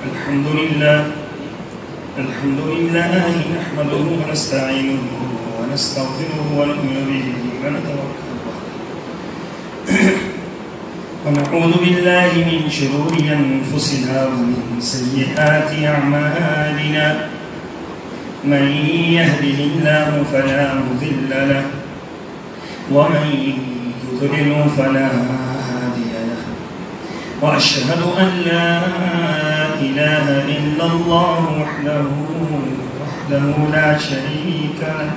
الحمد لله نحمده ونستعينه ونستغفره ونؤمن به ونتوكل عليه ونعوذ بالله من شرور أنفسنا ومن سيئات أعمالنا من يهده الله فلا مضل له ومن يضلل فلا هادي له وأشهد أن لا إله إلا الله وحده لا شريك له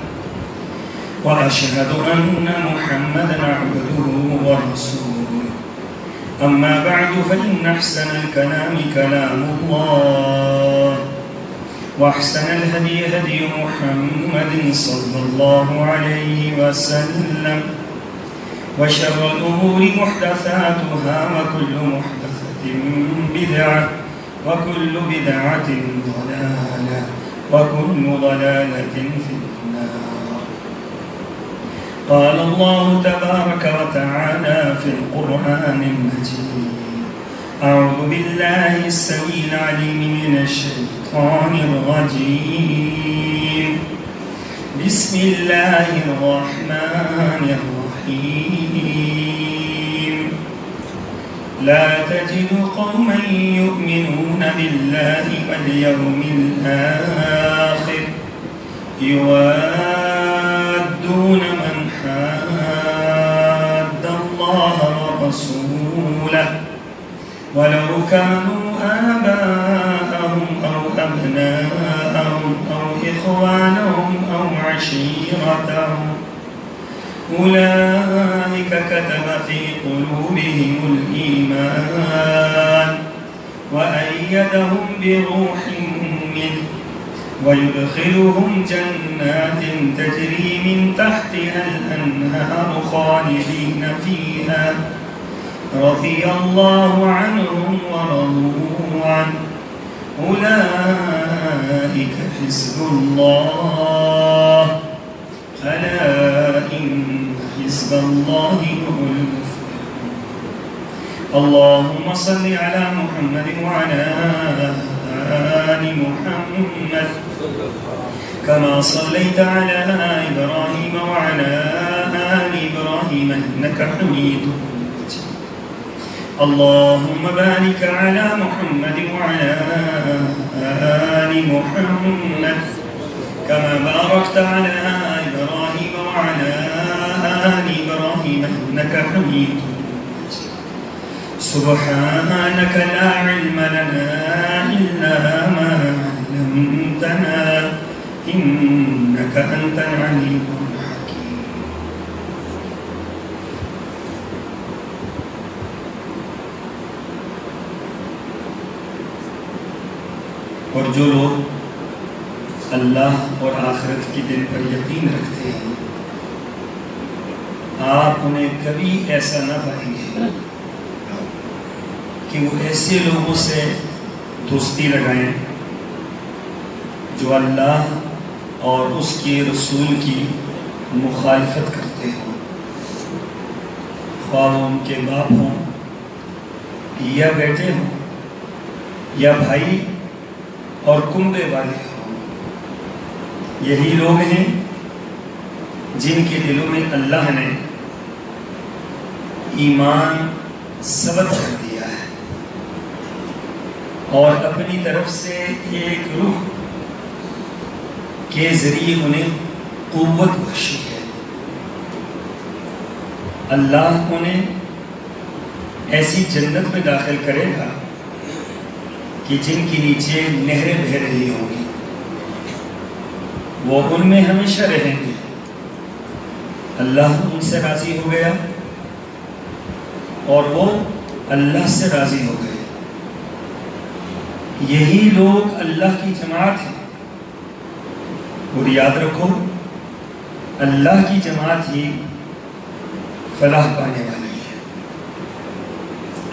وأشهد أن محمدا عبده ورسوله أما بعد فإن أحسن الكلام كلام الله وأحسن الهدي هدي محمد صلى الله عليه وسلم وشر الأمور محدثاتها وكل محدثة بدعة وكل بدعة ضلالة وكل ضلالة في النار. قال الله تبارك وتعالى في القرآن المجيد: أعوذ بالله السميع العليم من الشيطان الرجيم. بسم الله الرحمن الرحيم. لا تجد قوما يؤمنون بالله واليوم الآخر يوادون من حاد الله ورسوله ولو كانوا آباءهم أو أبناءهم أو إخوانهم أو عشيرتهم أولئك كتب في قلوبهم الإيمان وأيدهم بروح منه ويدخلهم جنات تجري من تحتها الأنهار خالدين فيها رضي الله عنهم ورضوا عنه أولئك حزب الله ألا إن حزب الله هم المفلحون. اللهم صل على محمد وعلى آل محمد كما صليت على إبراهيم وعلى آل إبراهيم إنك حميد مجيد. اللهم بارك على محمد وعلى آل محمد كما باركت على إبراهيم وعلى آل إبراهيم إنك حميد مجيد. سبحانك لا علم لنا إلا ما علمتنا إنك أنت العليم الحكيم. اور جو لوگ اللہ اور آخرت کے دن پر یقین رکھتے ہیں آپ انہیں کبھی ایسا نہ پائیں گے کہ وہ ایسے لوگوں سے دوستی لگائیں جو اللہ اور اس کے رسول کی مخالفت کرتے ہوں، خواہ ان کے باپ ہوں یا بیٹے ہوں یا بھائی اور کنبے والے ہوں. یہی لوگ ہیں جن کے دلوں میں اللہ نے ایمان ثبت کر دیا ہے اور اپنی طرف سے ایک روح کے ذریعے انہیں قوت بخشی ہے. اللہ انہیں ایسی جنت میں داخل کرے گا کہ جن کے نیچے نہریں بہہ رہی ہوں گی، وہ ان میں ہمیشہ رہیں گے. اللہ ان سے راضی ہو گیا اور وہ اللہ سے راضی ہو گئے. یہی لوگ اللہ کی جماعت ہیں. اور یاد رکھو اللہ کی جماعت ہی فلاح پانے والی ہے.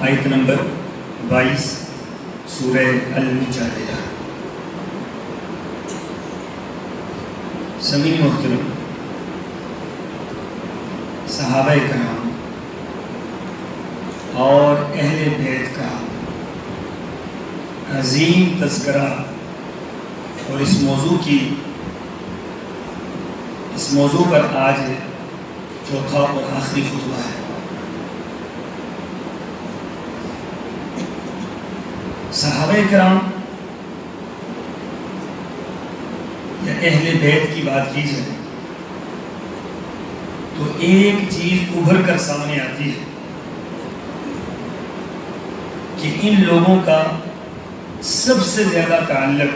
آیت نمبر 22 سورہ المجادلہ. سمیع محترم، صحابہ کرام اور اہل بیت کا عظیم تذکرہ اور اس موضوع پر آج چوتھا اور آخری خطبہ ہے۔ صحابہ کرام یا اہل بیت کی بات کی جائے تو ایک چیز ابھر کر سامنے آتی ہے کہ ان لوگوں کا سب سے زیادہ تعلق،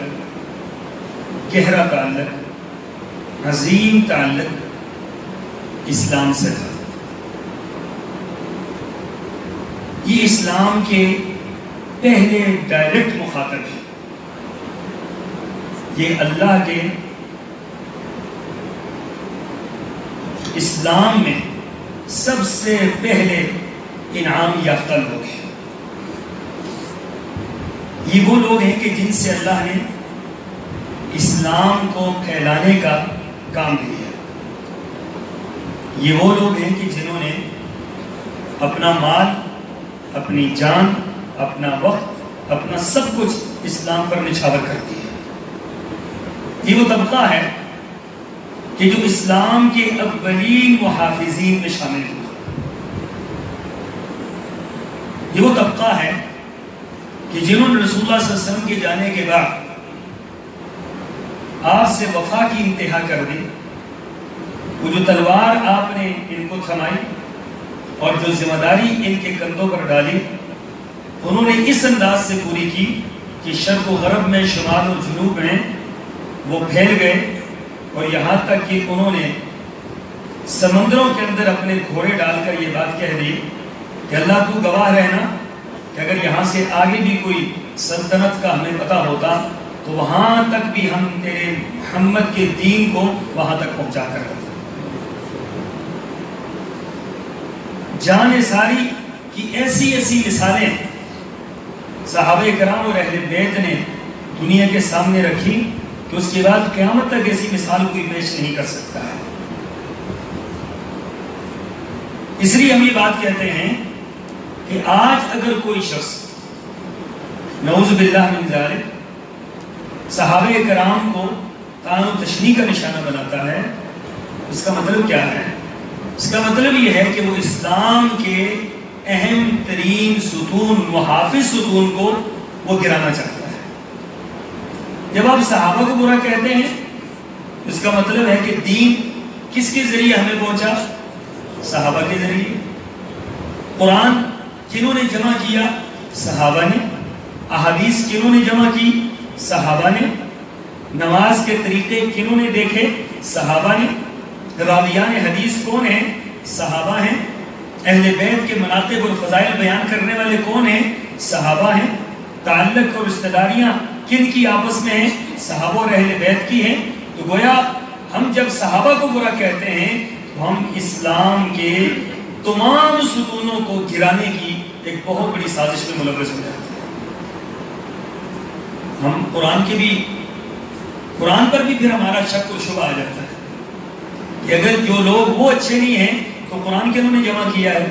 گہرا تعلق، عظیم تعلق اسلام سے تھا۔ یہ اسلام کے پہلے ڈائریکٹ مخاطب ہے، یہ اللہ کے اسلام میں سب سے پہلے انعام یافتہ لوگ ہیں۔ یہ وہ لوگ ہیں کہ جن سے اللہ نے اسلام کو پھیلانے کا کام لیا۔ یہ وہ لوگ ہیں کہ جنہوں نے اپنا مال، اپنی جان، اپنا وقت، اپنا سب کچھ اسلام پر نچھاور کر دیا۔ یہ وہ طبقہ ہے کہ جو اسلام کے اولین محافظین میں شامل ہوا۔ یہ وہ طبقہ ہے کہ جنہوں نے رسول اللہ صلی اللہ علیہ وسلم کے جانے کے بعد آپ سے وفا کی انتہا کر دی، وہ جو تلوار آپ نے ان کو تھمائی اور جو ذمہ داری ان کے کندھوں پر ڈالی، انہوں نے اس انداز سے پوری کی کہ شرق و غرب میں، شمال و جنوب میں وہ پھیل گئے، اور یہاں تک کہ انہوں نے سمندروں کے اندر اپنے گھوڑے ڈال کر یہ بات کہہ دی کہ اللہ تو گواہ رہنا کہ اگر یہاں سے آگے بھی کوئی سلطنت کا ہمیں پتہ ہوتا تو وہاں تک بھی ہم تیرے محمد کے دین کو وہاں تک پہنچا کر رہتے۔ جان ساری کی ایسی ایسی مثالیں صحابہ کرام اور اہل بیت نے دنیا کے سامنے رکھی کہ اس کے بعد قیامت تک ایسی مثال کوئی پیش نہیں کر سکتا ہے۔ اس لیے ہم یہ بات کہتے ہیں کہ آج اگر کوئی شخص نعوذ باللہ من ذالک صحابہ کرام کو طعن و تشنیع کا نشانہ بناتا ہے، اس کا مطلب کیا ہے؟ اس کا مطلب یہ ہے کہ وہ اسلام کے اہم ترین ستون، محافظ ستون کو وہ گرانا چاہتا ہے۔ جب آپ صحابہ کو برا کہتے ہیں اس کا مطلب ہے کہ دین کس کے ذریعے ہمیں پہنچا؟ صحابہ کے ذریعے۔ قرآن کنہوں نے جمع کیا؟ صحابہ نے۔ احادیث کنہوں نے جمع کی؟ صحابہ نے۔ نماز کے طریقے کنہوں نے دیکھے؟ صحابہ نے۔ راویان حدیث کون ہیں؟ صحابہ ہیں۔ اہل بیت کے مناقب اور فضائل بیان کرنے والے کون ہیں؟ صحابہ ہیں۔ تعلق اور رشتہ داریاں کن کی آپس میں ہیں؟ صحابہ اور اہل بیت کی ہیں۔ تو گویا ہم جب صحابہ کو برا کہتے ہیں تو ہم اسلام کے تمام ستونوں کو گرانے کی ایک بہت بڑی سازش میں ملوث ہو جاتے ہیں۔ ہم قرآن پر بھی پھر ہمارا شک و شبہ آ جاتا ہے کہ اگر جو لوگ وہ اچھے نہیں ہیں تو قرآن کنہوں نے جمع کیا ہے؟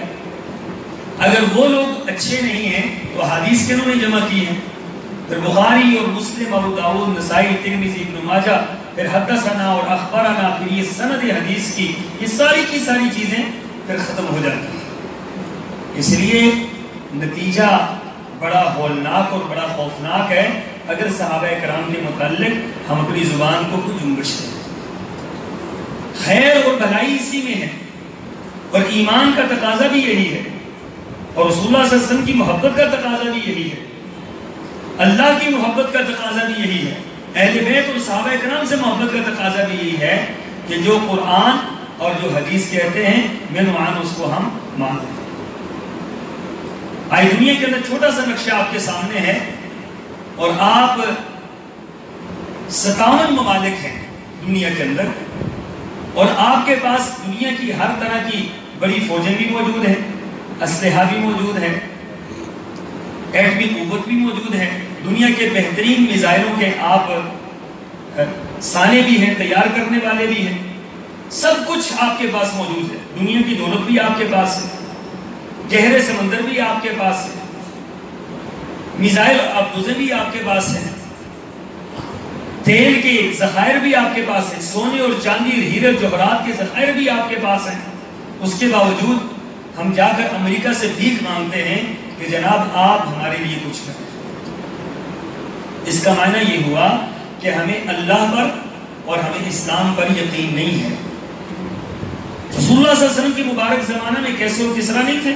اگر وہ لوگ اچھے نہیں ہیں تو حدیث کنہوں نے جمع کی ہے؟ پھر بخاری اور مسلم، ابو داؤد، نسائی، ترمذی، ابن ماجہ، پھر حدثنا اور اخبرنا، پھر یہ سند حدیث کی ساری چیزیں پھر ختم ہو جاتی ہیں۔ اس لیے نتیجہ بڑا ہولناک اور بڑا خوفناک ہے اگر صحابہ کرام کے متعلق ہم اپنی زبان کو کچھ جنبش دیں۔ خیر اور بھلائی اسی میں ہے، اور ایمان کا تقاضا بھی یہی ہے، اور رسول اللہ صلی اللہ علیہ وسلم کی محبت کا تقاضا بھی یہی ہے، اللہ کی محبت کا تقاضا بھی یہی ہے، اہل بیت اور صحابہ کرام سے محبت کا تقاضا بھی یہی ہے کہ جو قرآن اور جو حدیث کہتے ہیں من وعن اس کو ہم مانیں۔ آج دنیا کے اندر چھوٹا سا نقشہ آپ کے سامنے ہے، اور آپ 57 ممالک ہیں دنیا کے اندر، اور آپ کے پاس دنیا کی ہر طرح کی بڑی فوجیں بھی موجود ہیں، اسلحہ بھی موجود ہے، ایٹمی قوت بھی موجود ہے، دنیا کے بہترین میزائلوں کے آپ سانے بھی ہیں، تیار کرنے والے بھی ہیں، سب کچھ آپ کے پاس موجود ہے، دنیا کی دولت بھی آپ کے پاس ہے، گہرے سمندر بھی آپ کے پاس ہے، میزائل افروزیں بھی آپ کے پاس ہیں، تیل کے ذخائر بھی آپ کے پاس ہیں، سونے اور چاندی ہیرے جوہرات کے ذخائر بھی آپ کے پاس ہیں، اس کے باوجود ہم جا کر امریکہ سے بھیک مانگتے ہیں کہ جناب آپ ہمارے لیے کچھ کریں۔ اس کا معنی یہ ہوا کہ ہمیں اللہ پر اور ہمیں اسلام پر یقین نہیں ہے۔ رسول اللہ صلی اللہ علیہ وسلم کی مبارک زمانہ میں کیسر و کسرا نہیں تھے،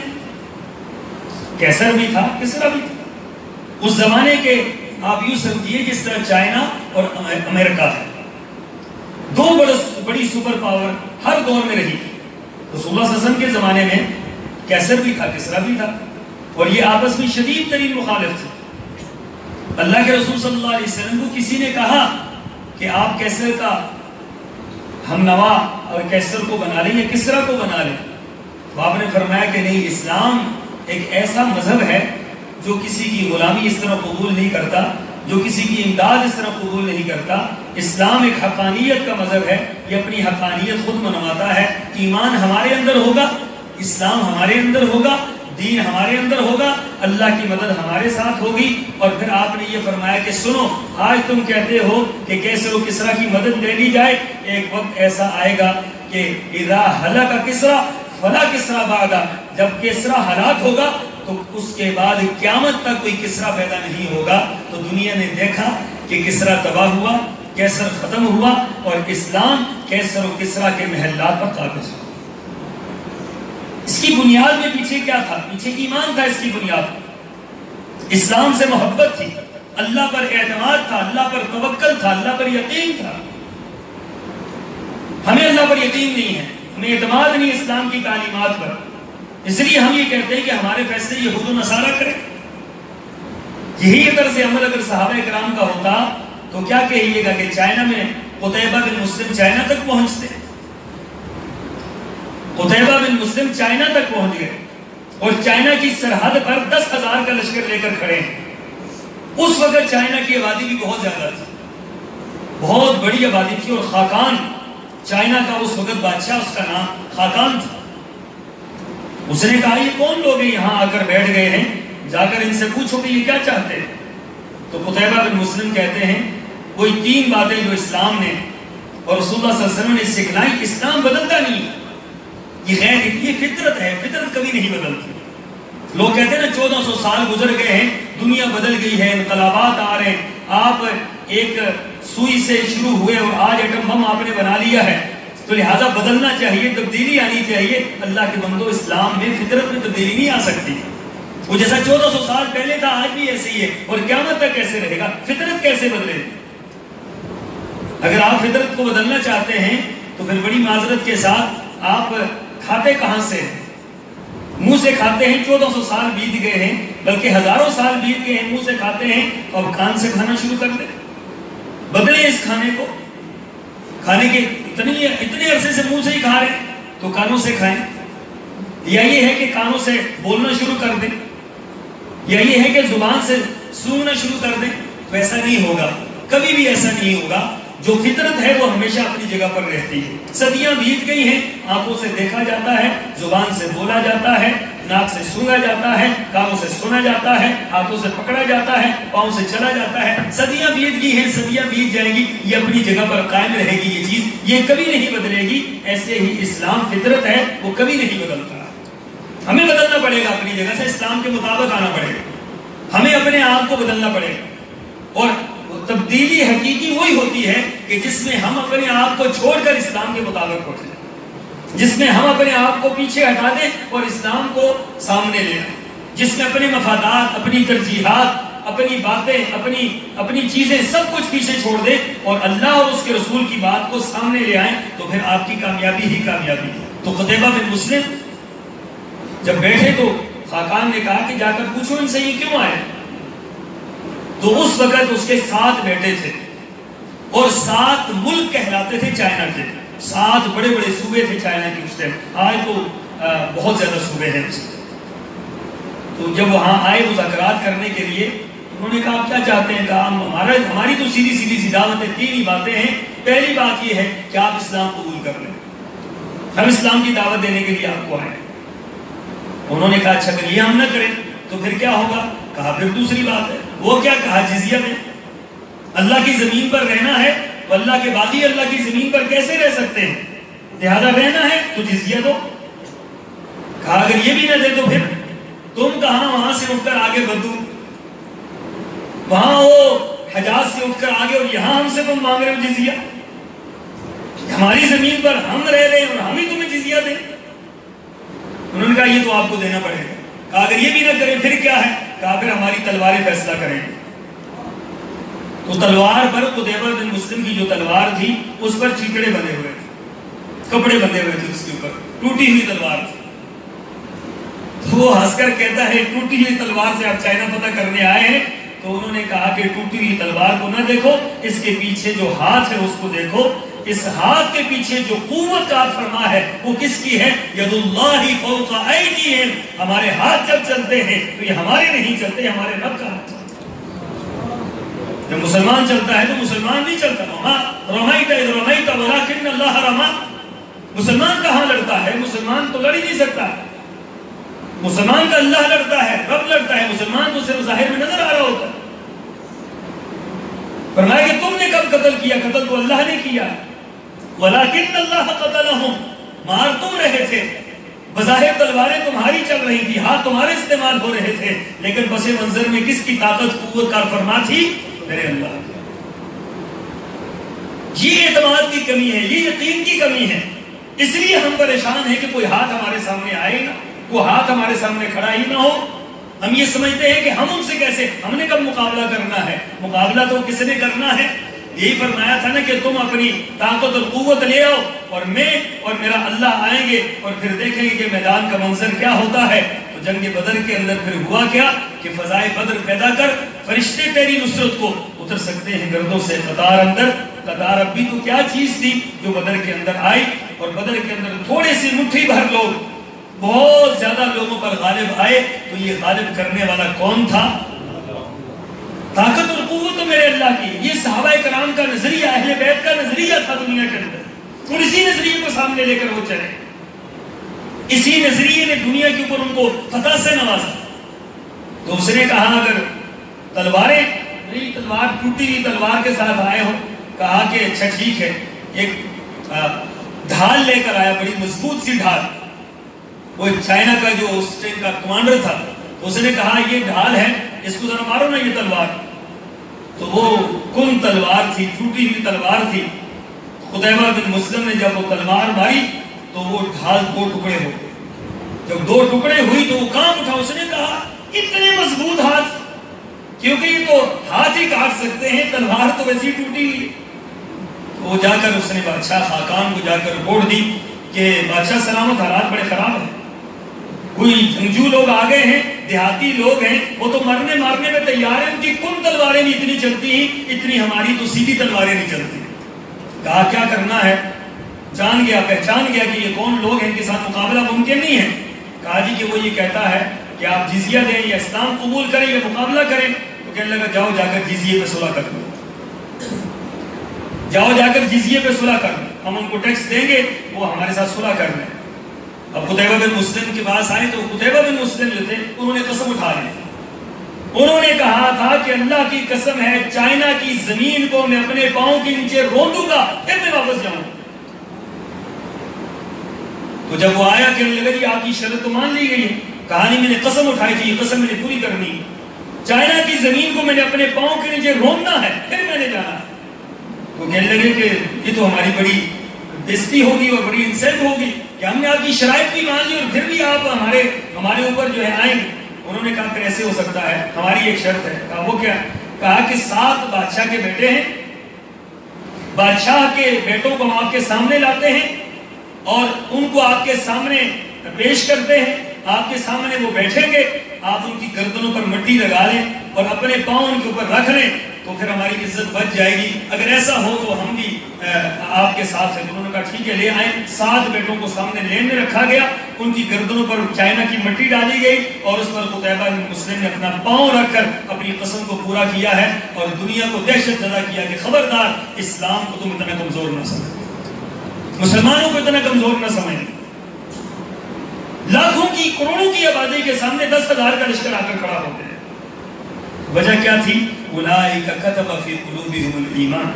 کیسر بھی تھا، کسرا بھی تھا۔ اس زمانے کے آپ یوں سمجھیے جس طرح چائنا اور امریکہ ہے، دو بڑی سپر پاور ہر دور میں رہی۔ رسول اللہ صلی اللہ علیہ وسلم کے زمانے میں کیسر بھی تھا، کسرا بھی تھا، اور یہ آپس میں شدید ترین مخالف تھے۔ اللہ کے رسول صلی اللہ علیہ وسلم کو کسی نے کہا کہ آپ کیسر کا ہم نوا اور کیسر کو بنا لیں یا کسرا کو بنا لیں، تو آپ نے فرمایا کہ نہیں، اسلام ایک ایسا مذہب ہے جو کسی کی غلامی اس طرح قبول نہیں کرتا، جو کسی کی امداد اس طرح قبول نہیں کرتا۔ اسلام ایک حقانیت کا مذہب ہے، یہ اپنی حقانیت خود منواتا ہے۔ ایمان ہمارے اندر ہوگا، اسلام ہمارے اندر ہوگا، دین ہمارے اندر ہوگا، اللہ کی مدد ہمارے ساتھ ہوگی۔ اور پھر آپ نے یہ فرمایا کہ سنو، آج تم کہتے ہو کہ کیسر و کسرا کی مدد لے لی جائے، ایک وقت ایسا آئے گا کہ اذا ہلک کسرا فلا کسرا بعدا، جب کسرا ہلاک ہوگا تو اس کے بعد قیامت تک کوئی کسرا پیدا نہیں ہوگا۔ تو دنیا نے دیکھا کہ کسرا تباہ ہوا، کیسر ختم ہوا، اور اسلام کیسر و کسرا کے محلات پر قابض ہوا۔ اس کی بنیاد میں پیچھے کیا تھا؟ پیچھے ایمان تھا۔ اس کی بنیاد اسلام سے محبت تھی، اللہ پر اعتماد تھا، اللہ پر توکل تھا، اللہ پر یقین تھا۔ ہمیں اللہ پر یقین نہیں ہے، ہمیں اعتماد نہیں اسلام کی تعلیمات پر، اس لیے ہم یہ کہتے ہیں کہ ہمارے فیصلے یہود و نصارہ کریں۔ یہی طرز عمل اگر صحابہ کرام کا ہوتا تو کیا کہیے گا کہ چائنا میں قتیبہ بن مسلم چائنا تک پہنچتے، قتیبہ بن مسلم چائنا تک پہنچ گئے، اور چائنا کی سرحد پر 10,000 کا لشکر لے کر کھڑے ہیں۔ اس وقت چائنا کی آبادی بھی بہت زیادہ تھی، بہت بڑی آبادی تھی، اور خاقان چائنا کا اس وقت بادشاہ، اس کا نام خاقان تھا۔ اس نے کہا یہ کون لوگ ہیں یہاں آ کر بیٹھ گئے ہیں، جا کر ان سے پوچھو کہ یہ کیا چاہتے ہیں۔ تو قتیبہ بن مسلم کہتے ہیں کوئی 3 باتیں جو اسلام نے اور رسول اللہ صلی اللہ علیہ وسلم نے سکھلائی۔ اسلام بدلتا نہیں، یہ فطرت ہے، فطرت کبھی نہیں بدلتی۔ لوگ کہتے ہیں نا 1400 سال گزر گئے ہیں، دنیا بدل گئی ہے، انقلابات آ رہے ہیں، آپ ایک سوئی سے شروع ہوئے اور آج ایٹم بم آپ نے بنا لیا ہے، تو لہٰذا بدلنا چاہیے، تبدیلی آنی چاہیے۔ اللہ کے بندو، اسلام میں فطرت میں تبدیلی نہیں آ سکتی۔ وہ جیسا 1400 سال پہلے تھا آج بھی ایسے ہی ہے، اور قیامت تک کیسے رہے گا؟ فطرت کیسے بدلے؟ اگر آپ فطرت کو بدلنا چاہتے ہیں تو پھر بڑی معذرت کے ساتھ آپ کھاتے کہاں سے ہیں؟ منہ سے کھاتے ہیں، 1400 سال بیت گئے ہیں، بلکہ ہزاروں سال بیت گئے ہیں، منہ سے کھاتے ہیں، اب کان سے کھانا شروع کر دیں۔ بدلیں اس کھانے کو، کھانے کے اتنے عرصے سے منہ سے ہی کھا رہے ہیں تو کانوں سے کھائیں، یا یہ ہے کہ کانوں سے بولنا شروع کر دیں، یا یہ ہے کہ زبان سے سونگنا شروع کر دیں، تو ایسا نہیں ہوگا، کبھی بھی ایسا نہیں ہوگا۔ جو فطرت ہے وہ ہمیشہ اپنی جگہ پر رہتی ہے۔ صدیاں بیت گئی ہیں، آنکھوں سے دیکھا جاتا ہے، زبان سے بولا جاتا ہے، ناک سے سونگا جاتا ہے، کانوں سے سنا جاتا ہے، ہاتھوں سے پکڑا جاتا ہے، پاؤں سے چلا جاتا ہے۔ صدیاں بیت گئی ہیں، صدیاں بیت جائیں گی، یہ اپنی جگہ پر قائم رہے گی، یہ چیز یہ کبھی نہیں بدلے گی۔ ایسے ہی اسلام فطرت ہے، وہ کبھی نہیں بدلتا۔ ہمیں بدلنا پڑے گا، اپنی جگہ سے اسلام کے مطابق آنا پڑے گا، ہمیں اپنے آپ کو بدلنا پڑے گا۔ اور تبدیلی حقیقی وہی ہوتی ہے کہ جس میں ہم اپنے آپ کو چھوڑ کر اسلام کے مطابق ہو جائیں، جس میں ہم اپنے آپ کو پیچھے ہٹا دیں اور اسلام کو سامنے لے آئیں، جس میں اپنے مفادات، اپنی ترجیحات، اپنی باتیں، اپنی چیزیں سب کچھ پیچھے چھوڑ دیں اور اللہ اور اس کے رسول کی بات کو سامنے لے آئیں، تو پھر آپ کی کامیابی ہی کامیابی ہے۔ تو قتیبہ بن مسلم جب بیٹھے تو خاقان نے کہا کہ جا کر پوچھو ان سے یہ کیوں آئے۔ تو اس وقت اس کے 7 بیٹے تھے، اور 7 ملک کہلاتے تھے چائنا کے، 7 بڑے بڑے صوبے تھے چائنا کے اس ٹائم، آج تو بہت زیادہ صوبے ہیں اس میں۔ تو جب وہاں آئے مذاکرات کرنے کے لیے، انہوں نے کہا کیا چاہتے ہیں؟ کہا ہماری تو سیدھی سی دعوت ہے، 3 ہی باتیں ہیں۔ پہلی بات یہ ہے کہ آپ اسلام قبول کر لیں، ہم اسلام کی دعوت دینے کے لیے آپ کو آئے۔ انہوں نے کہا اچھا اگر یہ ہم نہ کریں تو پھر کیا ہوگا؟ کہا پھر دوسری بات ہے، وہ کیا کہا؟ جزیہ میں اللہ کی زمین پر رہنا ہے تو اللہ کے باقی اللہ کی زمین پر کیسے رہ سکتے ہیں؟ لہذا رہنا ہے تو جزیہ دو۔ کہا اگر یہ بھی نہ دے تو پھر تم کہاں وہاں سے اٹھ کر آگے بدو، وہاں وہ حجاز سے اٹھ کر آگے، اور یہاں ہم سے تم مانگ رہے ہو جزیہ؟ ہماری زمین پر ہم رہ رہے ہیں اور ہم ہی تمہیں جزیہ دیں؟ انہوں نے کہا یہ تو آپ کو دینا پڑے گا۔ کہا اگر یہ بھی نہ کریں پھر کیا ہے؟ کہا پھر ہماری تلواریں فیصلہ کریں۔ تو تلوار پر قتیبہ بن مسلم کی جو تلوار تھی اس پر چیکڑے بندے ہوئے تھے، کپڑے بندے ہوئے تھے اس کے اوپر، ٹوٹی ہوئی تلوار تھی۔ تو وہ ہنس کر کہتا ہے ٹوٹی ہوئی تلوار سے آپ چائنا فتح کرنے آئے ہیں؟ تو انہوں نے کہا کہ ٹوٹی ہوئی تلوار کو نہ دیکھو، اس کے پیچھے جو ہاتھ ہے اس کو دیکھو، اس ہاتھ کے پیچھے جو قوت کا فرما ہے وہ کس کی ہے؟ ید اللہ فوق ایدیہم، ہمارے ہاتھ جب چلتے ہیں تو یہ ہمارے نہیں چلتے، ہمارے رب کا ہاتھ چلتا ہے۔ جب مسلمان چلتا ہے تو مسلمان نہیں چلتا، رمیت اذ رمیت ولکن اللہ رمی، مسلمان کہاں لڑتا ہے؟ مسلمان تو لڑ ہی نہیں سکتا، مسلمان کا اللہ لڑتا ہے، رب لڑتا ہے، مسلمان تو صرف ظاہر میں نظر آ رہا ہوتا ہے۔ فرمایا کہ تم نے کب قتل کیا؟ قتل تو اللہ نے کیا، ولیکن اللہ قتلہم، مار تم رہے تھے، بظاہر تلواریں تمہاری چل رہی تھی، ہاتھ تمہارے استعمال ہو رہے تھے، لیکن پس منظر میں کس کی طاقت قوت کار فرما تھی؟ میرے اللہ کی۔ یہ اعتماد کی کمی ہے، یہ یقین کی کمی ہے، اس لیے ہم پریشان ہیں کہ کوئی ہاتھ ہمارے سامنے آئے نا، کوئی ہاتھ ہمارے سامنے کھڑا ہی نہ ہو۔ ہم یہ سمجھتے ہیں کہ ہم ان سے کیسے، ہم نے کب مقابلہ کرنا ہے؟ مقابلہ تو کس نے کرنا ہے؟ یہی فرمایا تھا نا کہ تم اپنی طاقت اور قوت لے آؤ اور میں اور میرا اللہ آئیں گے اور پھر دیکھیں گے کہ میدان کا منظر کیا ہوتا ہے۔ تو جنگ بدر کے اندر پھر ہوا کیا کہ فضائے بدر پیدا کر فرشتے تیری نصرت کو اتر سکتے ہیں گردوں سے قطار اندر۔ قطار اب بھی تو کیا چیز تھی جو بدر کے اندر آئی، اور بدر کے اندر تھوڑے سی مٹھی بھر لوگ بہت زیادہ لوگوں پر غالب آئے، تو یہ غالب کرنے والا کون تھا؟ طاقت اور قوت تو میرے اللہ کی۔ یہ صحابہ کرام کا نظریہ، اہل بیت کا نظریہ تھا دنیا کے اندر، اور اسی نظریے کو سامنے لے کر وہ چلے، اسی نظریے نے دنیا کے اوپر ان کو فتح سے نوازا۔ تو اس نے کہا اگر تلواریں، میری تلوار ٹوٹی ہوئی تلوار کے ساتھ آئے ہو، کہا کہ اچھا ٹھیک ہے، ایک ڈھال لے کر آیا، بڑی مضبوط سی ڈھال، وہ چائنا کا جو اس ٹائم کا کمانڈر تھا، اس نے کہا یہ ڈھال ہے، اس کو ذرا مارو نا یہ تلوار۔ تو وہ کن تلوار تھی، ٹوٹی ہوئی تلوار تھی۔ قتیبہ بن مسلم نے جب وہ تلوار ماری تو وہ ڈھال دو ٹکڑے ہو گئے۔ جب دو ٹکڑے ہوئی تو وہ کام اٹھا، اس نے کہا اتنے مضبوط ہاتھ، کیونکہ یہ تو ہاتھ ہی کاٹ سکتے ہیں، تلوار تو ویسی ٹوٹی ہوئی۔ وہ جا کر اس نے بادشاہ خاقان کو جا کر رپورٹ دی کہ بادشاہ سلامت، حالات بڑے خراب ہیں، کوئی جنگجو لوگ آ گئے ہیں، دیہاتی لوگ ہیں، وہ تو مرنے مارنے میں تیار ہیں، ان کی کن تلواریں نہیں اتنی چلتی ہیں اتنی ہماری تو سیدھی تلواریں نہیں چلتی۔ کہا کیا کرنا ہے؟ جان گیا، پہچان گیا کہ یہ کون لوگ ہیں، ان کے ساتھ مقابلہ ممکن نہیں ہے۔ کہا جی کہ وہ یہ کہتا ہے کہ آپ جزیہ دیں یا اسلام قبول کریں یا مقابلہ کریں۔ تو کہنے لگا جاؤ جا کر جزیے پہ صلح کر لو، جاؤ جا کر جزیے پہ صلح کر لو، ہم ان کو ٹیکس دیں گے، وہ ہمارے ساتھ صلح کر لیں۔ اب قتیبہ بن مسلم کے پاس آئے تو قتیبہ بن مسلم جو تھے انہوں نے قسم اٹھا لی، انہوں نے کہا تھا کہ اللہ کی قسم ہے چائنا کی زمین کو میں اپنے پاؤں کے نیچے رون دوں گا پھر میں واپس جاؤں۔ تو جب وہ آیا کہنے لگا جی آپ کی شرط تو مان لی گئی ہے، کہانی میں نے قسم اٹھائی تھی، یہ قسم میں نے پوری کرنی ہے، چائنا کی زمین کو میں نے اپنے پاؤں کے نیچے روننا ہے پھر میں نے جانا ہے۔ وہ کہنے لگے کہ یہ تو ہماری بڑی بےزتی ہوگی اور بڑی انسلٹ ہوگی کہ ہم نے آپ کی شرائط بھی مان لی اور پھر بھی آپ ہمارے اوپر جو ہے آئیں گے۔ انہوں نے کہا پھر ایسے ہو سکتا ہے، ہماری ایک شرط ہے۔ کہا وہ کیا؟ کہا کہ 7 بادشاہ کے بیٹے ہیں، بادشاہ کے بیٹوں کو ہم آپ کے سامنے لاتے ہیں اور ان کو آپ کے سامنے پیش کرتے ہیں، آپ کے سامنے وہ بیٹھیں گے، آپ ان کی گردنوں پر مٹی لگا لیں اور اپنے پاؤں ان کے اوپر رکھ لیں تو پھر ہماری عزت بچ جائے گی، اگر ایسا ہو تو ہم بھی آپ کے ساتھ ہیں۔ انہوں نے کہا ٹھیک ہے لے آئیں۔ 7 بیٹوں کو سامنے لین میں رکھا گیا، ان کی گردنوں پر چائنا کی مٹی ڈالی گئی اور اس پر قتیبہ بن مسلم نے اپنا پاؤں رکھ کر اپنی قسم کو پورا کیا ہے اور دنیا کو دہشت زدہ کیا کہ خبردار اسلام کو تم اتنا کمزور نہ سمجھو، مسلمانوں کو اتنا کمزور نہ سمجھو۔ لاکھوں کی کروڑوں کی آبادی کے سامنے 10,000 کا لشکر آ کر کھڑا ہوتے ہیں، وجہ کیا تھی؟ اولئک کتب فی قلوبہم الایمان،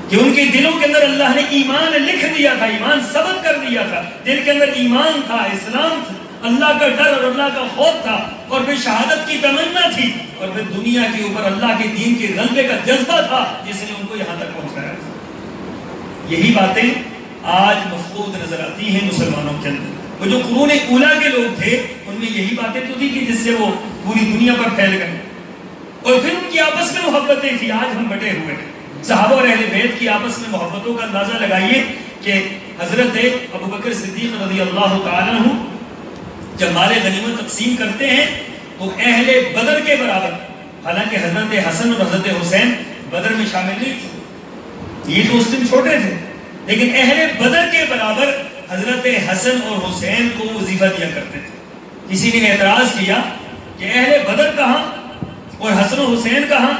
کہ ان کے دلوں کے اندر اللہ نے ایمان لکھ دیا تھا، ایمان ثبت کر دیا تھا، دل کے اندر ایمان تھا، اسلام تھا، اللہ کا ڈر اور اللہ کا خوف تھا، اور پھر شہادت کی تمنا تھی، اور پھر دنیا کے اوپر اللہ کے دین کے غلبے کا جذبہ تھا جس نے ان کو یہاں تک پہنچایا تھا۔ یہی باتیں آج مفقود نظر آتی ہیں مسلمانوں کے اندر۔ وہ جو قرون اولیٰ کے لوگ تھے ان میں یہی باتیں تو تھی کہ جس سے وہ پوری دنیا پر پھیل گئے، اور پھر ان کی آپس میں محبتیں تھیں۔ آج ہم بٹے ہوئے ہیں۔ صحابہ اور اہل بیت کی آپس میں محبتوں کا اندازہ لگائیے کہ حضرت ابو بکر صدیق رضی اللہ تعالیٰ عنہ جب مال غنیمت تقسیم کرتے ہیں تو اہل بدر کے برابر، حالانکہ حضرت حسن اور حضرت حسین بدر میں شامل نہیں تھے، یہ تو اس دن چھوٹے تھے، لیکن اہل بدر کے برابر حضرت حسن اور حسین کو وظیفہ دیا کرتے تھے۔ کسی نے اعتراض کیا کہ اہل بدر کہاں اور حسن و حسین کہاں،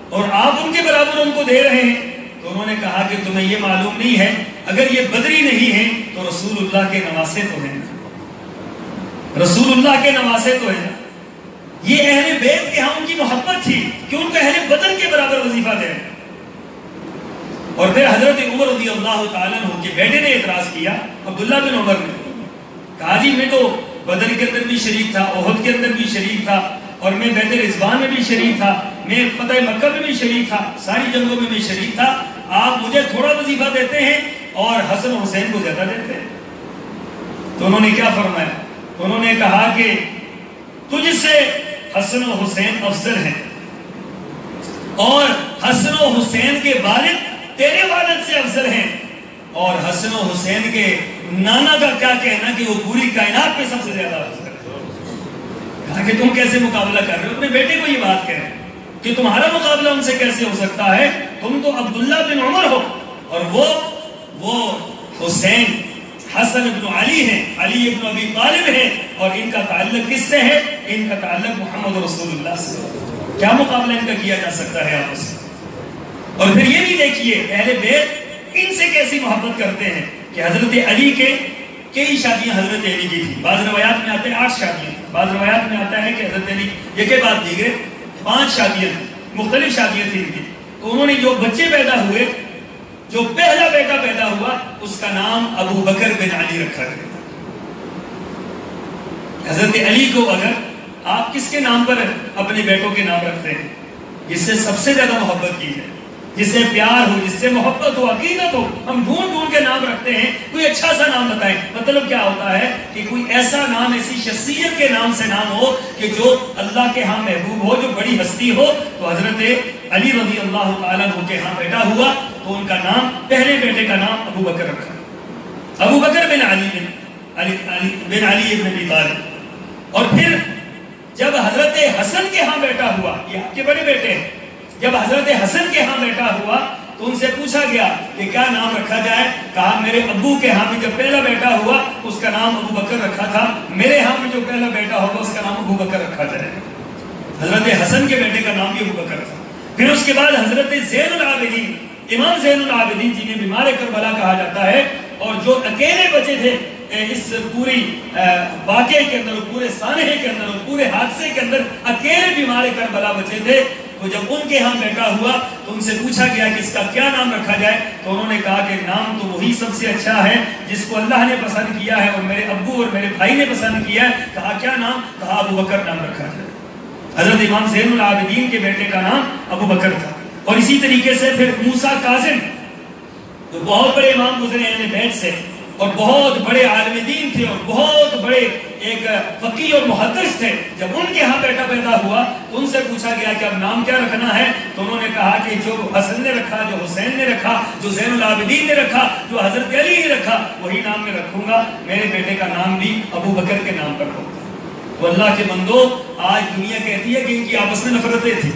اور آپ ان کے برابر ان کو دے رہے ہیں؟ تو انہوں نے کہا کہ تمہیں یہ معلوم نہیں ہے، اگر یہ بدری نہیں ہیں تو رسول اللہ کے نواسے تو ہیں، رسول اللہ کے نواسے تو ہیں۔ یہ اہل بیت کے ہاں ان کی محبت تھی کہ ان کو اہل بدر کے برابر وظیفہ دے رہے ہیں۔ اور پھر حضرت عمر رضی اللہ تعالیٰ عنہ کے بیٹے نے اعتراض کیا، عبداللہ بن عمر نے کہا جی میں تو بدر کے اندر بھی شریک تھا، احد کے اندر بھی شریک تھا، اور میں بیت رضوان میں بھی شریک تھا، میں فتح مکہ میں بھی شریک تھا، ساری جنگوں میں میں شریک تھا، آپ مجھے تھوڑا وظیفہ دیتے ہیں اور حسن و حسین کو زیادہ دیتے ہیں۔ تو انہوں نے کیا فرمایا؟ انہوں نے کہا کہ تجھ سے حسن و حسین افضل ہیں، اور حسن و حسین کے والد تیرے والد سے افضل ہیں، اور حسن و حسین کے نانا کا کیا کہنا کہ وہ پوری کائنات پہ سب سے زیادہ افضل ہے۔ کہا کہ تم کیسے مقابلہ کر رہے ہو؟ اپنے بیٹے کو یہ بات کہہ رہے ہیں کہ تمہارا مقابلہ ان سے کیسے ہو سکتا ہے؟ تم تو عبداللہ بن عمر ہو، اور وہ حسین حسن ابن علی ہیں، علی ابن ابی طالب ہیں، اور ان کا تعلق کس سے ہے؟ ان کا تعلق محمد رسول اللہ سے۔ کیا مقابلہ ان کا کیا جا سکتا ہے آپس میں؟ اور پھر یہ بھی دیکھیے اہل بیت ان سے کیسی محبت کرتے ہیں کہ حضرت علی کے کئی شادیاں حضرت علی کی تھی، بعض روایات میں آتے ہیں 8 شادیاں، بعض روایات میں آتا ہے کہ حضرت علی یہ کے بعد دیگرے 5 شادیاں تھیں، مختلف شادیاں تھیں ان کی۔ تو انہوں نے جو بچے پیدا ہوئے، جو پہلا بیٹا پیدا ہوا اس کا نام ابو بکر بن علی رکھا گیا۔ حضرت علی کو اگر آپ کس کے نام پر اپنے بیٹوں کے نام رکھتے ہیں؟ جس سے سب سے زیادہ محبت کی ہے، جس سے پیار ہو، جس سے محبت ہو، عقیدت ہو۔ ہم ڈھونڈ ڈھونڈ کے نام رکھتے ہیں، کوئی اچھا سا نام بتائیں۔ مطلب کیا ہوتا ہے کہ کوئی ایسا نام، ایسی شخصیت کے نام سے نام ہو کہ جو اللہ کے ہاں محبوب ہو، جو بڑی ہستی ہو۔ تو حضرت علی رضی اللہ تعالیٰ عنہ کے ہاں بیٹا ہوا تو ان کا نام، پہلے بیٹے کا نام ابو بکر رکھا، ابو بکر بن علی ابن ابی طالب۔ اور پھر جب حضرت حسن کے ہاں بیٹا ہوا، یہ آپ کے بڑے بیٹے ہیں، جب حضرت حسن کے ہاں بیٹا ہوا تو ان سے پوچھا گیا کہ کیا نام رکھا جائے؟ کہا میرے ابو کے ہاں میں جب پہلا بیٹا ہوا اس کا نام ابو بکر رکھا تھا، میرے ہاں میں جو پہلا بیٹا ہوگا اس کا نام ابو بکر رکھا جائے۔ حضرت حسن کے بیٹے کا نام بھی ابو بکر تھا۔ پھر اس کے بعد حضرت زین العابدین، امام زین العابدین جنہیں بیمار کربلا کہا جاتا ہے، اور جو اکیلے بچے تھے اس پوری واقعے کے اندر، پورے سانحے کے اندر، پورے حادثے کے اندر اکیلے بیمار کربلا بچے تھے۔ تو جب ان کے ہاں بیٹا ہوا تو ان سے پوچھا گیا کہ اس کا کیا نام رکھا جائے؟ تو انہوں نے کہا کہ نام تو وہی سب سے اچھا ہے جس کو اللہ نے پسند کیا ہے اور میرے ابو اور میرے بھائی نے پسند کیا ہے۔ کہا کیا نام؟ کہا ابو بکر نام رکھا جائے۔ حضرت امام زین العابدین کے بیٹے کا نام ابو بکر تھا۔ اور اسی طریقے سے پھر موسیٰ کاظم جو بہت بڑے امام گزرے اہل بیت سے، اور بہت بڑے عالم دین تھے، اور بہت بڑے ایک فقیہ اور محدث تھے، جب ان کے ہاں بیٹا پیدا ہوا تو ان سے پوچھا گیا کہ اب نام کیا رکھنا ہے؟ تو انہوں نے کہا کہ جو حسن نے رکھا، جو حسین نے رکھا، جو زین العابدین نے رکھا، جو حضرت علی نے رکھا، وہی نام میں رکھوں گا، میرے بیٹے کا نام بھی ابو بکر کے نام پر ہوگا۔ تو اللہ کے بندو، آج دنیا کہتی ہے کہ ان کی آپس میں نفرتیں تھیں،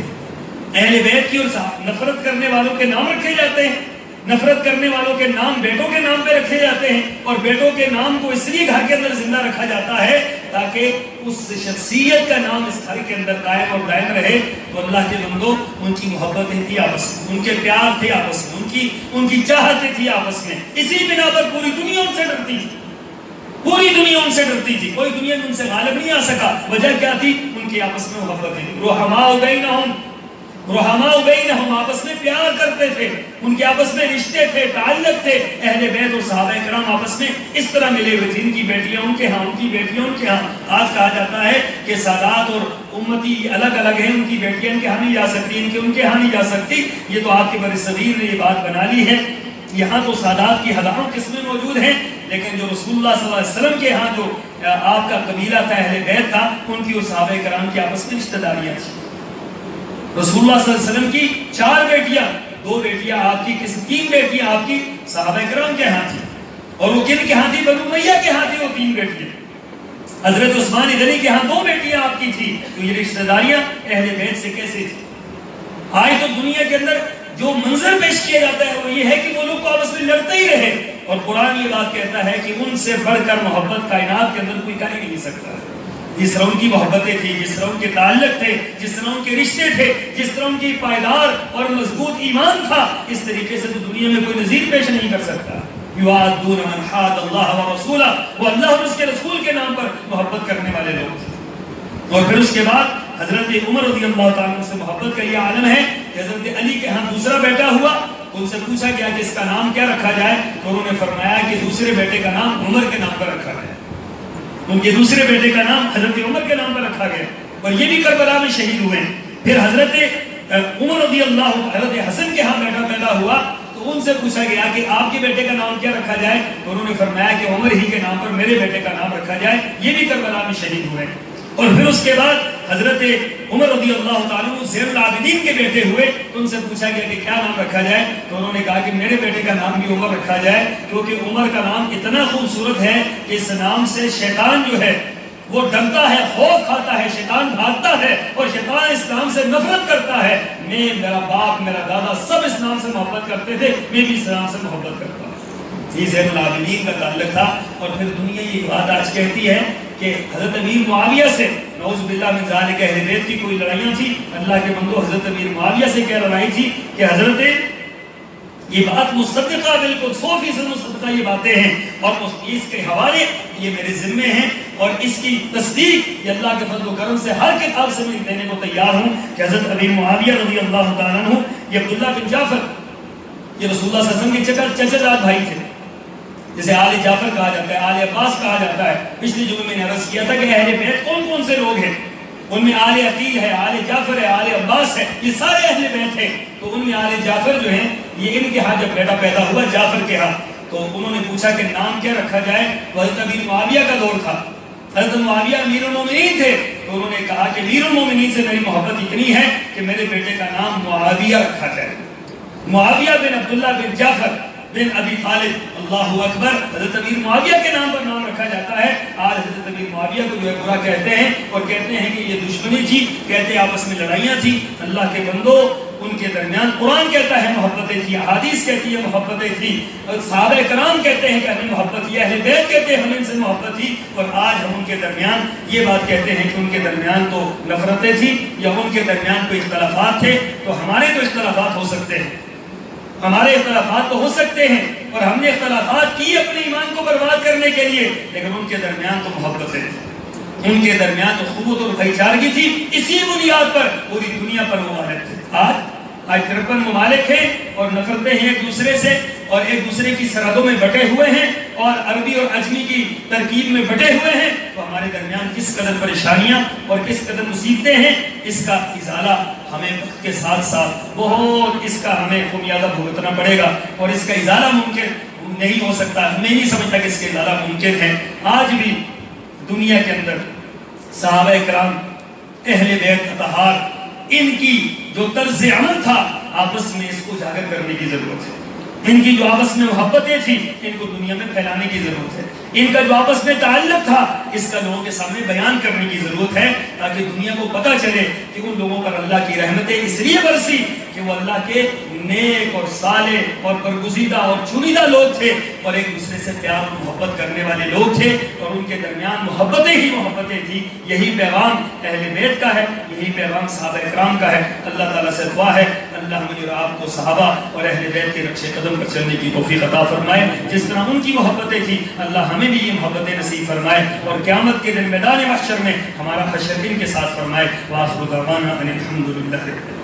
اہل بیت کی، اور نفرت کرنے والوں کے نام رکھے جاتے ہیں، نفرت کرنے والوں کے نام بیٹوں کے نام پہ رکھے جاتے ہیں، اور بیٹوں کے نام کو اس لیے گھر کے اندر زندہ رکھا جاتا ہے تاکہ اس شخصیت کا نام اس گھر کے اندر قائم اور دائم رہے۔ تو اللہ کے بندو، ان کی محبتیں تھی آپس میں، ان کے پیار تھے آپس میں، ان کی چاہتیں تھی آپس میں، اسی بنا پر پوری دنیا ان سے ڈرتی تھی۔ پوری دنیا ان سے ڈرتی تھی، کوئی دنیا میں ان سے غالب نہیں آ سکا۔ وجہ کیا تھی؟ ان کی آپس میں محبت تھی۔ رحماء بینہم، آپس میں پیار کرتے تھے، ان کے آپس میں رشتے تھے، تعلق تھے۔ اہل بیت اور صحابہ کرام آپس میں اس طرح ملے ہوئے تھے، ان کی بیٹیاں ان کے ہاں، ان کی بیٹیاں ان کے ہاں۔ آج کہا جاتا ہے کہ سادات اور امتی الگ الگ ہیں، ان کی بیٹیاں ان کے ہاں نہیں جا سکتی، ان کے ہاں نہیں جا سکتی۔ یہ تو آپ کے برصغیر نے یہ بات بنا لی ہے۔ یہاں تو سادات کی ہزاروں قسمیں موجود ہیں، لیکن جو رسول اللہ صلی اللہ علیہ وسلم کے ہاں جو آپ کا قبیلہ تھا، اہل بیت تھا، ان کی اور صحابہ کرام کی آپس میں رشتہ داریاں تھیں۔ رسول اللہ صلی اللہ علیہ وسلم کی 4 بیٹیاں، 2 بیٹیاں آپ کی، 3 بیٹیاں آپ کی صحابہ کرام کے ہاں تھی، اور وہ کن کے ہاں تھی؟ بنو امیہ کے ہاں تھی وہ 3 بیٹیاں۔ حضرت عثمان غنی کے ہاں 2 بیٹیاں آپ کی تھی، تو یہ رشتہ داریاں اہل بیت سے کیسے تھی؟ آج تو دنیا کے اندر جو منظر پیش کیا جاتا ہے وہ یہ ہے کہ وہ لوگ آپس میں لڑتے ہی رہے، اور قرآن یہ بات کہتا ہے کہ ان سے بڑھ کر محبت کائنات کے اندر کوئی کر ہی نہیں سکتا۔ جس طرح ان کی محبتیں تھیں، جس طرح ان کے تعلق تھے، جس طرح ان کے رشتے تھے، جس طرح ان کی پائیدار اور مضبوط ایمان تھا، اس طریقے سے تو دنیا میں کوئی نظیر پیش نہیں کر سکتا۔ یوادون من حاد اللہ ورسولہ، وہ اللہ اور اس کے رسول کے نام پر محبت کرنے والے لوگ تھے۔ اور پھر اس کے بعد حضرت عمر رضی اللہ تعالیٰ عنہ سے محبت کا یہ عالم ہے کہ حضرت علی کے ہاں دوسرا بیٹا ہوا، ان سے پوچھا گیا کہ اس کا نام کیا رکھا جائے، تو انہوں نے فرمایا کہ دوسرے بیٹے کا نام عمر کے نام پر رکھا جائے۔ ان کے دوسرے بیٹے کا نام حضرت عمر کے نام پر رکھا گیا، اور یہ بھی کربلا میں شہید ہوئے۔ پھر حضرت عمر رضی اللہ حضرت حسن کے ہاں بیٹا پیدا ہوا، تو ان سے پوچھا گیا کہ آپ کے بیٹے کا نام کیا رکھا جائے، تو انہوں نے فرمایا کہ عمر ہی کے نام پر میرے بیٹے کا نام رکھا جائے۔ یہ بھی کربلا میں شہید ہوئے۔ اور پھر اس کے بعد حضرت عمر رضی اللہ تعالیٰ عنہ زین العابدین کے بیٹے ہوئے، تو ان سے پوچھا گیا کہ کیا نام رکھا جائے، تو انہوں نے کہا کہ میرے بیٹے کا نام بھی عمر رکھا جائے، کیونکہ عمر کا نام اتنا خوبصورت ہے کہ اس نام سے شیطان جو ہے وہ ڈرتا ہے، خوف کھاتا ہے، شیطان بھاگتا ہے، اور شیطان اس نام سے نفرت کرتا ہے۔ میں، میرا باپ، میرا دادا سب اس نام سے محبت کرتے تھے، میں بھی اس نام سے محبت کرتا ہوں۔ یہ زین العابدین کا تعلق تھا۔ اور پھر دنیا یہ بات آج کہتی ہے کہ حضرت امیر معاویہ سے، نعوذ باللہ من ذالک، اہل بیت کی کوئی لڑائیاں تھی، اللہ کے بندو حضرت امیر معاویہ سے کیا لڑائی تھی کہ حضرت یہ بات مصدقہ، بالکل 100% مصدقہ یہ باتیں ہیں، اور اس کے حوالے یہ میرے ذمے ہیں، اور اس کی تصدیق یہ اللہ کے فضل و کرم سے ہر کتاب سے میں دینے کو تیار ہوں کہ حضرت امیر معاویہ رضی اللہ تعالیٰ عنہ، یہ عبداللہ بن جعفر، یہ رسول اللہ صلی اللہ علیہ وسلم کے چچا زاد بھائی تھے، جسے آل جعفر کہا جاتا ہے، آل عباس کہا جاتا ہے۔ پچھلی جمعے میں نے عرض کیا تھا کہ اہل بیت کون کون سے لوگ ہیں، ان میں آل عقیل ہے، آل جعفر ہے، آل عباس ہے، یہ سارے اہل بیت ہیں۔ تو ان میں آل جعفر جو ہیں، یہ ان کے ہاں جب بیٹا پیدا ہوا جعفر کے ہاں، تو انہوں نے پوچھا کہ نام کیا رکھا جائے، حضرت امیر معاویہ کا دور تھا، حضرت معاویہ امیر المومنین تھے، تو انہوں نے کہا کہ امیر المومنین سے میری محبت اتنی ہے کہ میرے بیٹے کا نام معاویہ رکھا جائے، معاویہ بن عبداللہ بن جعفر بن ابی طالب، اللہ اکبر، حضرت امیر معاویہ کے نام پر نام رکھا جاتا ہے۔ آج حضرت امیر معاویہ کو جو ہے برا کہتے ہیں، اور کہتے ہیں کہ یہ دشمنی تھی، کہتے ہیں آپس میں لڑائیاں تھی۔ اللہ کے بندو، ان کے درمیان قرآن کہتا ہے محبتیں تھی، احادیث کہتی ہے محبتیں تھی، اور صحابہ کرام کہتے ہیں کہ ہمیں محبت تھی، اہل بیت کہتے ہیں ہمیں ان سے محبت تھی، اور آج ہم ان کے درمیان یہ بات کہتے ہیں کہ ان کے درمیان تو نفرتیں تھیں یا ان کے درمیان کوئی اختلافات تھے۔ تو ہمارے تو اختلافات ہو سکتے ہیں، ہمارے اختلافات تو ہو سکتے ہیں، اور ہم نے اختلافات کی اپنے ایمان کو برباد کرنے کے لیے، لیکن ان کے درمیان تو محبت ہے، ان کے درمیان تو قوت اور بھائی چارگی تھی۔ اسی بنیاد پر پوری دنیا پر وہ غالب تھے۔ آج 53 ممالک ہیں اور نفرتیں ہیں ایک دوسرے سے، اور ایک دوسرے کی سرحدوں میں بٹے ہوئے ہیں، اور عربی اور عجمی کی ترکیب میں بٹے ہوئے ہیں۔ تو ہمارے درمیان کس قدر پریشانیاں اور کس قدر مصیبتیں ہیں، اس کا ازالہ ہمیں وقت کے ساتھ ساتھ بہت، اس کا ہمیں خمیازہ بھگتنا پڑے گا، اور اس کا ازالہ ممکن نہیں ہو سکتا۔ میں نہیں سمجھتا کہ اس کا ازالہ ممکن ہے۔ آج بھی دنیا کے اندر صحابہ کرام، اہل بیت اطہار، ان کی جو طرز عمل تھا، آپس میں اس کو اجاگر کرنے کی ضرورت ہے۔ ان کی جو آپس میں محبتیں تھیں، ان کو دنیا میں پھیلانے کی ضرورت ہے۔ ان کا جو آپس میں تعلق تھا، اس کا لوگوں کے سامنے بیان کرنے کی ضرورت ہے، تاکہ دنیا کو پتہ چلے کہ ان لوگوں پر اللہ کی رحمتیں اس لیے برسی کہ وہ اللہ کے نیک اور صالح اور برگزیدہ اور چنیدہ لوگ تھے اور ایک دوسرے سے پیار و محبت کرنے والے لوگ تھے اور ان کے درمیان محبتیں ہی محبتیں تھی. یہی پیغام اہل بیت کا ہے, یہی پیغام صحابہ اکرام کا ہے. اللہ تعالیٰ سے دعا ہے اللہ مجھے اور آپ کو صحابہ اور اہل بیت کے نقش قدم پر چلنے کی توفیق عطا فرمائے. جس طرح ان کی محبتیں تھی اللہ ہمیں بھی یہ محبتیں نصیب فرمائے اور قیامت کے دن میدان محشر میں ہمارا حشر ان کے ساتھ فرمائے. وآخر دعوانا ان الحمد للہ.